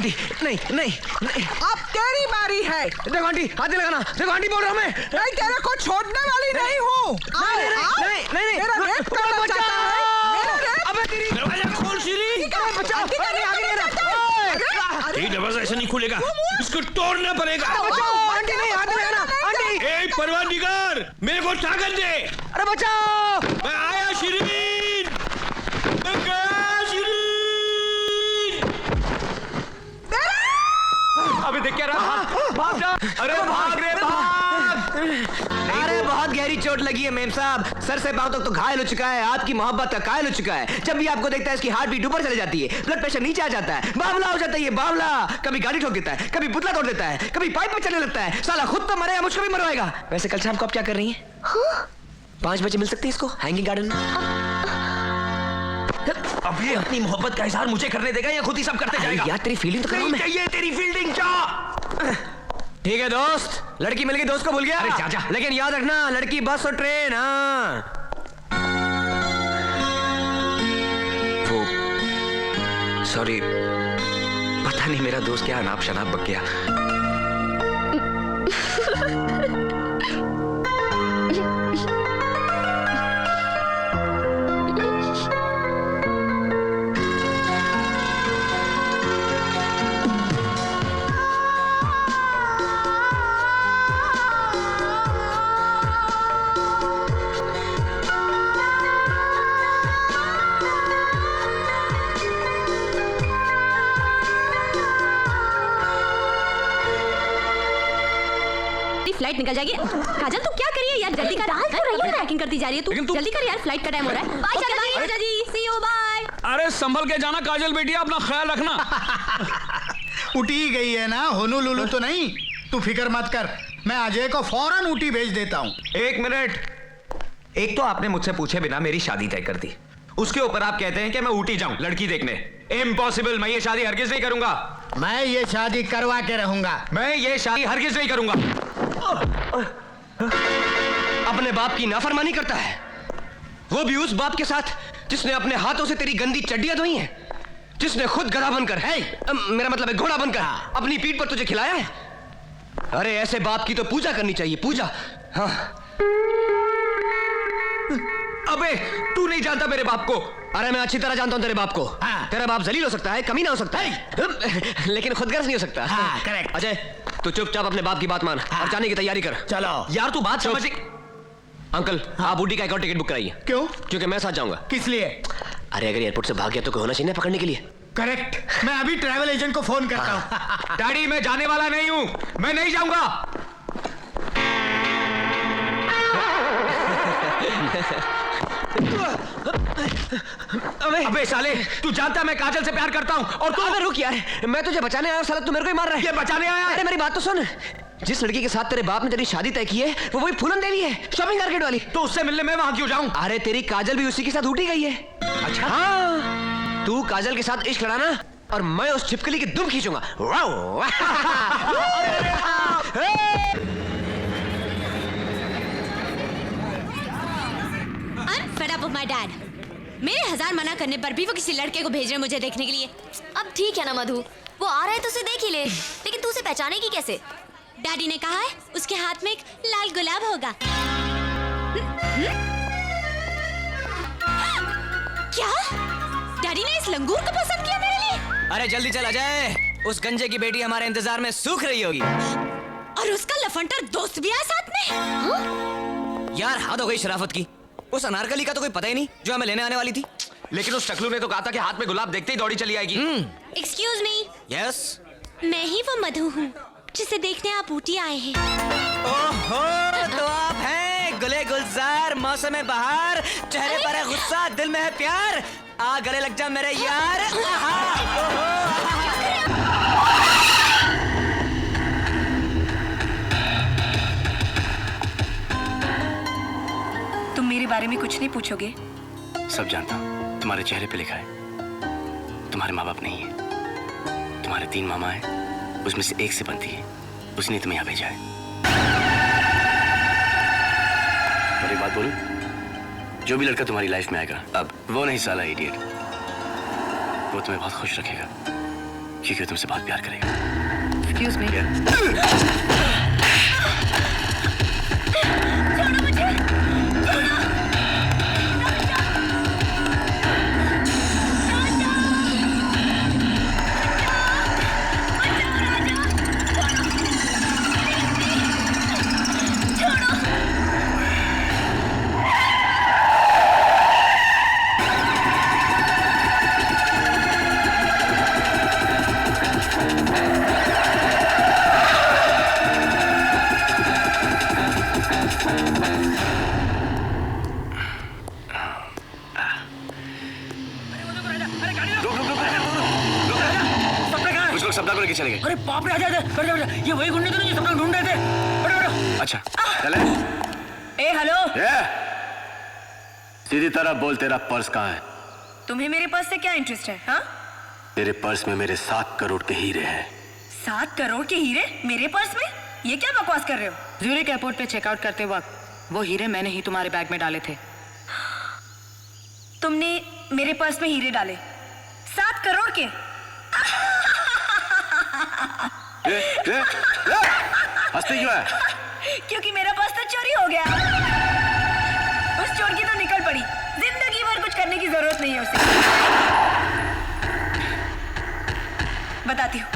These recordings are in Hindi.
आंटी, नहीं नहीं नहीं। अब तेरी बारी है। देखो आंटी, हाथ नहीं लगाना। देखो आंटी बोल रहा हूँ मैं। मैं तेरे को छोड़ने वाली नहीं हूँ। नहीं मेरा रेप करना चाहता है। मेरा रेप। अबे तेरी दरवाजा खोल श्री। बचाओ। आगे नहीं रहा। ये दरवाजा ऐसे नहीं खुलेगा, इसको तोड़ना पड़ेगा। बचाओ आंटी, नहीं हाथ नहीं लगाना आंटी। ए परवरदिगार, मेरे को ताकत दे। अरे बचाओ। मैं आया शिरीन, मैं गया शिरीन। अबे देख क्या रहा, भाग जा। अरे भाग रे भाग। अरे बहुत गहरी चोट लगी है मेम साहब, सर से पांव तक तो घायल हो चुका है, आपकी मोहब्बत का कायल हो चुका है। जब भी आपको देखता है इसकी हार्ट बीट ऊपर चली जाती है, ब्लड प्रेशर नीचे आ जाता है, बावला हो जाता है ये बावला। कभी गाड़ी ठोक देता है, कभी पुतला तोड़ देता है, कभी पाइप में चलने लगता है। साला खुद तो मरेगा, मुझको भी मरवाएगा। वैसे कल शाम को आप क्या कर रही हैं? 5 बजे मिल सकते हैं इसको हैंगिंग गार्डन में। अब ये अपनी मोहब्बत का इजहार मुझे करने देगा या खुद ही सब करते जाएगा? यार तेरी फीलिंग तो करो नहीं मैं। चाहिए तेरी फील्डिंग जा। ठीक है दोस्त, लड़की मिल गई, दोस्त को भूल गया। अरे जा। लेकिन याद रखना, लड़की बस और ट्रेन। हाँ वो सॉरी, पता नहीं मेरा दोस्त क्या अनाप शनाप बक गया। फ्लाइट निकल जाएगी। काजल तू क्या करिए यार, जल्दी कर। पैकिंग करती जा रही है तू, जल्दी कर यार, फ्लाइट का टाइम हो रहा है। बाय चला जी, सी यू बाय। अरे संभल के जाना काजल बेटिया, अपना ख्याल रखना। उठी गई है ना, होनू लुलू तो नहीं। तू फिक्र मत कर, मैं अजय को फौरन ऊटी भेज देता हूँ। 1 मिनट। एक तो आपने मुझसे पूछे बिना मेरी शादी तय कर दी, उसके ऊपर आप कहते हैं कि मैं ऊटी जाऊं लड़की देखने। इम्पॉसिबल, मैं ये शादी हरगिज नहीं करूंगा। मैं ये शादी करवा के रहूंगा। मैं ये शादी हरगिज नहीं करूंगा। अपने बाप की नाफरमानी करता है, वो भी उस बाप के साथ जिसने अपने हाथों से तेरी गंदी चड्डियां धोई हैं, जिसने खुद गधा बनकर मेरा मतलब है घोड़ा बनकर अपनी पीठ पर तुझे खिलाया है। अरे ऐसे बाप की तो पूजा करनी चाहिए, पूजा। हाँ। अबे तू नहीं जानता मेरे बाप को। अरे मैं अच्छी तरह जानता हूं तेरे बाप को। हाँ। तेरा बाप जलील हो सकता है, कमीना हो सकता है, लेकिन खुदगर्ज नहीं हो सकता। हाँ, करेक्ट। अजय तू चुपचाप अपने बाप की बात मान और जाने की तैयारी कर। चलो। यार तू बात समझ। अंकल आप बूढ़ी का एक और टिकट बुक कराइए। क्यों? क्योंकि मैं साथ जाऊंगा। किस लिए? अरे अगर एयरपोर्ट से भाग गया तो कोई होना चाहिए ना पकड़ने के लिए। करेक्ट, मैं अभी ट्रैवल एजेंट को फोन करता हूँ। डैडी मैं जाने वाला नहीं हूं, मैं नहीं जाऊंगा। अबे साले, तू जानता मैं काजल से प्यार करता हूं और तू। अबे रुक यार, मैं तुझे बचाने आया, साला तू मेरे को ही मार रहा है। ये बचाने आया है? अरे मेरी बात तो सुन, जिस लड़की के साथ तेरे बाप ने तेरी शादी तय की है वो वही फूलन देवी है, शॉपिंग मार्केट वाली। तो उससे मिलने मैं वहां क्यों जाऊं? अरे तेरी काजल भी उसी के साथ उठी गई है। अच्छा हाँ, तू काजल के साथ इश्क लड़ाना और मैं उस छिपकली की दुम खींचूंगा। I'm fed up of my dad. मेरे 1000 मना करने पर भी वो किसी लड़के को भेज रहे हैं मुझे देखने के लिए। अब ठीक है ना मधु, वो आ रहा है तो उसे देख ही ले, लेकिन तू उसे पहचानेगी कैसे? डैडी ने कहा है उसके हाथ में एक लाल गुलाब होगा। क्या? डैडी ने इस लंगूर को पसंद किया मेरे लिए? अरे जल्दी चल अजय, उस गंजे की बेटी हमारे इंतजार में सूख रही होगी। और उसका लफंटर दोस्त भी है साथ में। हाँ? यार हद हो गई शराफत की, उस अनारकली का तो कोई पता ही नहीं जो हमें लेने आने वाली थी। लेकिन उस टकलू ने तो कहा था कि हाथ में गुलाब देखते ही दौड़ी चली आएगी। Excuse me, yes. मैं ही वो मधु हूँ जिसे देखने आप ऊटी आए हैं। ओहो, तो आप हैं गुले गुलजार, मौसम बहार, चेहरे पर है गुस्सा, दिल में है प्यार, आ गले लग जा मेरे यार। तुम मेरे बारे में कुछ नहीं पूछोगे? सब जानता हूँ, तुम्हारे चेहरे पे लिखा है तुम्हारे माँ बाप नहीं है, तुम्हारे 3 मामा हैं, उसमें से एक से बनती है, उसने तुम्हें यहाँ भेजा है। और एक बात बोलूं, जो भी लड़का तुम्हारी लाइफ में आएगा अब वो नहीं साला इडियट, वो तुम्हें बहुत खुश रखेगा। क्योंकि वो तुमसे बहुत प्यार करेगा। Excuse me. छोड़ो मुझे। कुछ लोग सपना को लेके चले गए। अरे बाप रे, आजा, ये वही गुंडे तो नहीं जो सपना ढूंढ रहे थे। बड़े। अच्छा चले। ए हेलो, सीधी तरह बोल, तेरा पर्स कहाँ है? तुम्हें मेरे पर्स से क्या इंटरेस्ट है? हाँ, तेरे पर्स में मेरे 7 करोड़ के हीरे हैं। 7 करोड़ के हीरे मेरे पर्स में? ये क्या बकवास कर रहे हो? ज्यूरिक एयरपोर्ट पे चेकआउट करते वक्त वो हीरे मैंने ही तुम्हारे बैग में डाले थे। तुमने मेरे पर्स में हीरे डाले? 7 करोड़ के? हंसती क्यों है? क्योंकि मेरा पर्स तो चोरी हो गया। उस चोर की तो निकल पड़ी, जिंदगी भर कुछ करने की जरूरत नहीं है उसे। बताती हूँ,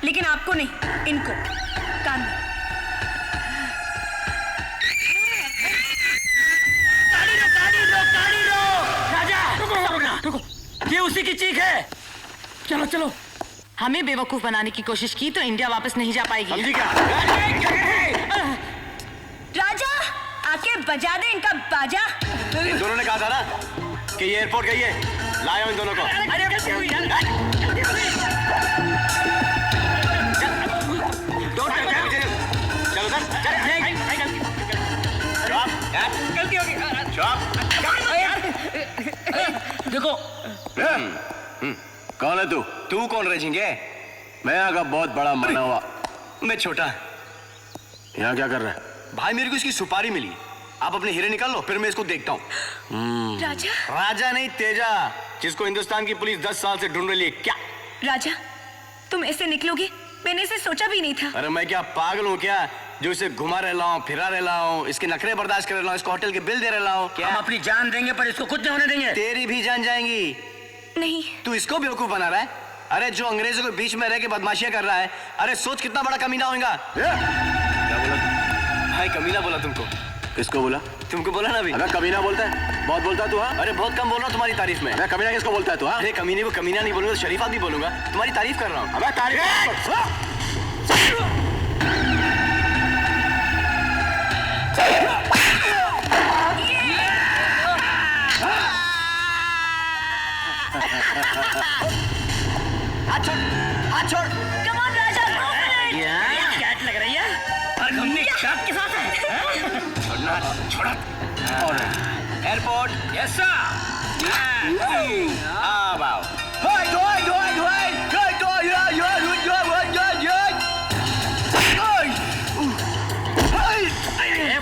लेकिन आपको नहीं, इनको कान में। गाड़ी रो। राजा, रुको, ये उसी की चीख है। चलो चलो। हमें बेवकूफ बनाने की कोशिश की तो इंडिया वापस नहीं जा पाएगी। समझी क्या? राजा, आके बजा दे इनका बाजा। इन दोनों ने कहा था ना कि ये एयरपोर्ट गई है, लाया इन दोनों को। चलो गलती हो गई। देखो, कौन है तू? तू कौन रेजिंगे? मैं यहाँ का बहुत बड़ा माना हुआ। मैं छोटा। यहाँ क्या कर रहा है? भाई मेरे को इसकी सुपारी मिली। आप अपने हीरे निकाल लो, फिर मैं इसको देखता हूँ। राजा, राजा नहीं, तेजा, जिसको हिंदुस्तान की पुलिस 10 साल से ढूंढ रही है। क्या राजा, तुम ऐसे निकलोगे? मैंने इसे सोचा भी नहीं था। अरे मैं क्या पागल हूँ क्या, जो इसे घुमा रहा हूँ, फिरा रहा हूँ, इसके नखरे बर्दाश्त कर रहा हूँ, इसको होटल के बिल दे रहा हूँ। क्या हम अपनी जान देंगे पर इसको कुछ नहीं होने देंगे। तेरी भी जान जाएंगी। नहीं, तू इसको बेवकूफ बना रहा है। अरे जो अंग्रेजों के बीच में रह के बदमाशियां कर रहा है, अरे सोच कितना बड़ा कमीना होगा। क्या बोला भाई? कमीना बोला तुमको? किसको बोला? तुमको बोला ना अभी। अगर कमीना बोलता है, बहुत बोलता है तू। हाँ, अरे बहुत कम बोल रहा हूँ तुम्हारी तारीफ में। मैं कमीना किसको बोलता है तू? हाँ, अरे कमीने को कमीना नहीं बोलूंगा, शरीफा भी बोलूंगा। तुम्हारी तारीफ कर रहा हूँ। अबे तारीफ। हाथ छोड़। Come on Raja, go for it। ये कैट लग रही है और घूमने कैट के साथ है। छोड़ा। और एयरपोर्ट। Yes sir.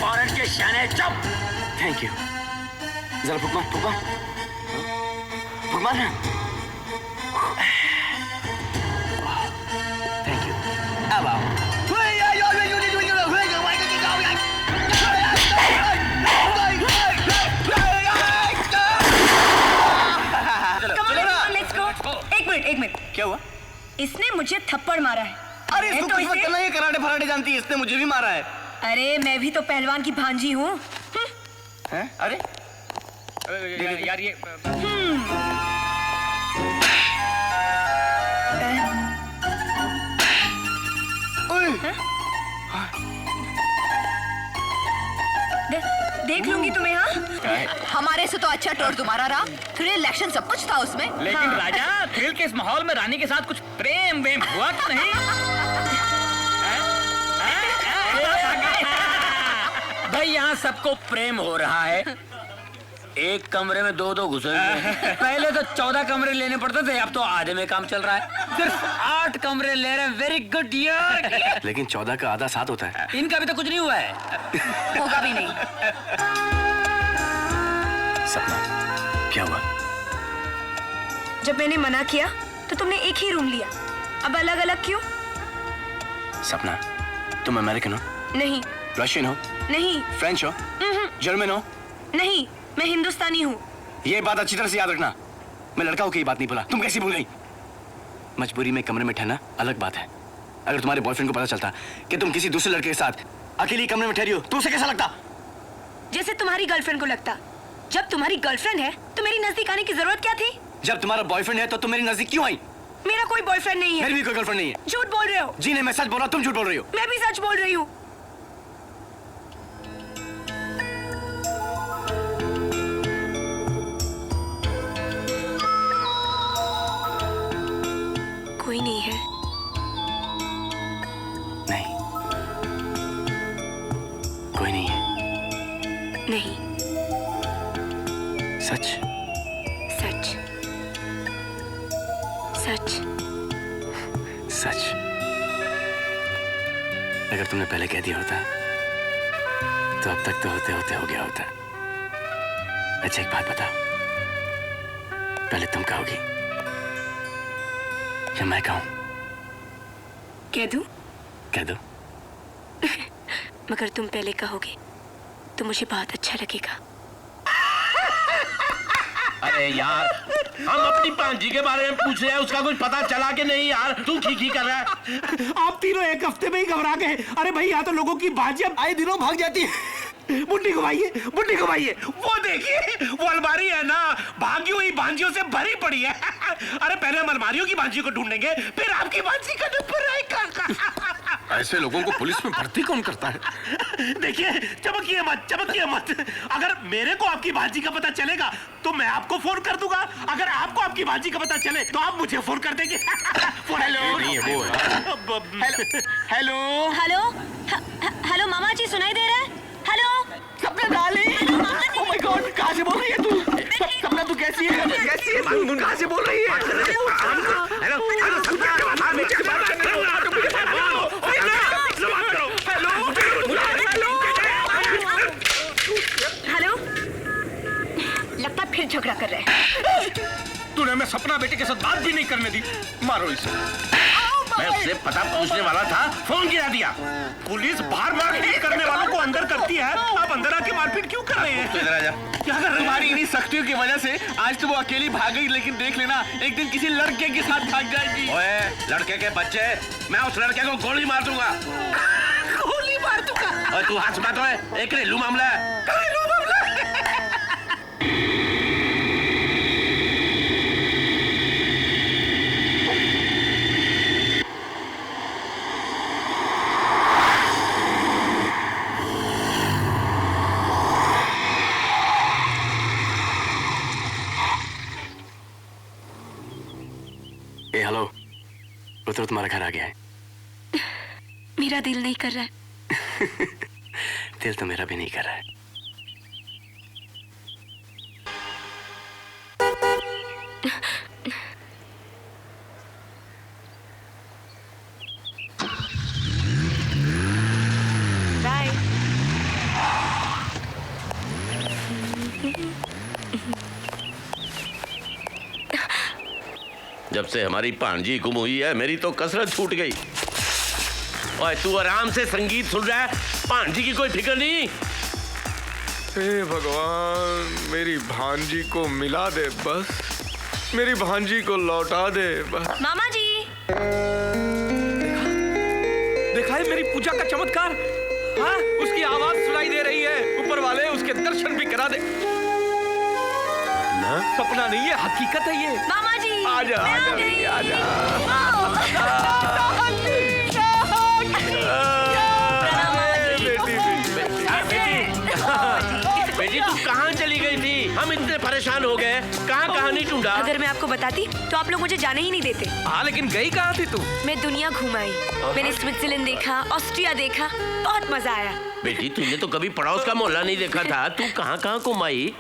फॉरेन के शाने चुप। Thank you. जरा फुक मार, फुक मार, फुक मार ना। Thank you. अब आओ। एक मिनट। क्या हुआ? इसने मुझे थप्पड़ मारा है। अरे इसको तो कुछ मत करना, ये कराटे फराटे जानती है, इसने मुझे भी मारा है। अरे मैं भी तो पहलवान की भांजी हूँ। हैं? अरे यार ये देख लूंगी तुम्हें। हाँ, हमारे से तो अच्छा टोर तुम्हारा रहा। थ्रिल एक्शन सब कुछ था उसमें। लेकिन राजा, थ्रिल के इस माहौल में रानी के साथ कुछ प्रेम वेम हुआ तो नहीं? भाई यहाँ सबको प्रेम हो रहा है। एक कमरे में 2-2 घुसे हुए हैं। पहले तो 14 कमरे लेने पड़ते थे, अब तो आधे में काम चल रहा है। सिर्फ 8 कमरे ले रहे हैं। वेरी गुड यार। लेकिन 14 का आधा 7 होता है। इनका भी तो कुछ नहीं हुआ है। होगा भी नहीं। सपना, क्या हुआ? जब मैंने मना किया तो तुमने एक ही रूम लिया। अब अलग अलग क्यों? सपना, तुम अमेरिकन हो? नहीं। रशियन हो? नहीं। फ्रेंच हो? जर्मन हो? नहीं, मैं हिंदुस्तानी हूँ। ये बात अच्छी तरह से याद रखना। मैं लड़का होकर ये बात नहीं बोला। तुम कैसी भूल गई? मजबूरी में कमरे में ठहरना अलग बात है। अगर तुम्हारे बॉयफ्रेंड को पता चलता कि तुम किसी दूसरे लड़के के साथ अकेली कमरे में ठहरी हो तो उसे कैसा लगता? जैसे तुम्हारी गर्लफ्रेंड को लगता। जब तुम्हारी गर्लफ्रेंड है तो मेरी नजदीक आने की जरूरत क्या थी? जब तुम्हारा बॉयफ्रेंड है तो तुम मेरी नजदीक क्यों आई? मेरा कोई बॉयफ्रेंड नहीं है। मेरी भी कोई गर्लफ्रेंड नहीं है। झूठ बोल रहे हो। जी नहीं, मैं सच बोल रहा हूँ, तुम झूठ बोल रही हो। मैं भी सच बोल रही हूँ। कोई नहीं है। नहीं, कोई नहीं है। नहीं। सच? सच। सच। सच। अगर तुमने पहले कह दिया होता तो अब तक तो होते होते हो गया होता। अच्छा एक बात बता, पहले तुम कहोगी या मैं कहूं? कह दूं? कह दो। मगर तुम पहले कहोगे तो मुझे बहुत अच्छा लगेगा। अरे यार, हम अपनी पांजी के बारे में पूछ रहे हैं, उसका कुछ पता चला कि नहीं यार? तू खी कर रहा है। आप तीनों एक हफ्ते में ही घबरा गए। अरे भाई, यहाँ तो लोगों की बाजी अब आए दिनों भाग जाती है। बुड्ढी घुमाइए, बुड्ढी घुमाइए। वो देखिए, वो अलमारी है ना, भागी हुई भांजियों से भरी पड़ी है। अरे पहले हम अलमारियों की भांजी को ढूंढेंगे, फिर आपकी भांजी का नंबर आएगा। ऐसे लोगों को पुलिस में भर्ती कौन करता है? देखिए, चमकिए मत, चमकिए मत। अगर मेरे को आपकी भांजी का पता चलेगा तो मैं आपको फोन कर दूंगा। अगर आपको आपकी भांजी का पता चले तो आप मुझे फोन कर देंगे। हेलो हेलो हेलो हेलो मामा जी, सुनाई दे रहा है? हेलो सपना डार्लिंग, ओह माय गॉड, कहाँ से बोल रही है तू? सपना तू कैसी है? कैसी है तू? कहाँ से बोल रही है? Hello hello hello. लगता फिर झगड़ा कर रहे हैं। तूने मैं सपना बेटे के साथ बात भी नहीं करने दी। मारो इसे। मैं उससे पता पूछने वाला था, फोन गिरा दिया। पुलिस बाहर मारपीट करने वालों को अंदर करती है, आप अंदर आके मारपीट क्यों कर रहे हैं? तो इधर आ जा। क्या कर रहे हैं? तुम्हारी इन्हीं सख्तियों की वजह से आज तो वो अकेली भाग गई, लेकिन देख लेना एक दिन किसी लड़के के साथ भाग जाएगी। ओए, लड़के के बच्चे, मैं उस लड़के को गोली मार दूंगा। गोली मार दूंगा? और तू हाथ बात है, एक घरेलू मामला है। घरेलू मामला। हेलो, उधर तुम्हारा घर आ गया है। मेरा दिल नहीं कर रहा है। दिल तो मेरा भी नहीं कर रहा है। बाय। जब से हमारी पांजी गुम हुई है, मेरी तो कसरत छूट गई। ओए, तू आराम से संगीत सुन रहा है, पांजी की कोई फिक्र नहीं। हे भगवान, मेरी भांजी को मिला दे बस, मेरी भांजी को लौटा दे बस। मामा जी, देखा है मेरी पूजा का चमत्कार? हाँ, उसकी आवाज सुनाई दे रही है। ऊपर वाले उसके दर्शन भी करा दे। ना? सपना नहीं है, हकीकत है ये। मामा जी, आजा, आजा, बेटी, तू कहाँ चली गई थी? हम इतने परेशान हो गए, कहाँ कहानी ढूंढा? अगर मैं आपको बताती तो आप लोग मुझे जाने ही नहीं देते। हाँ, लेकिन गई कहाँ थी तू? मैं दुनिया घुमाई। मैंने स्विट्जरलैंड देखा, ऑस्ट्रिया देखा, बहुत मजा आया। बेटी, तूने तो कभी पड़ोस का मोहल्ला नहीं देखा था। तू कहाँ कहाँ घुमाई?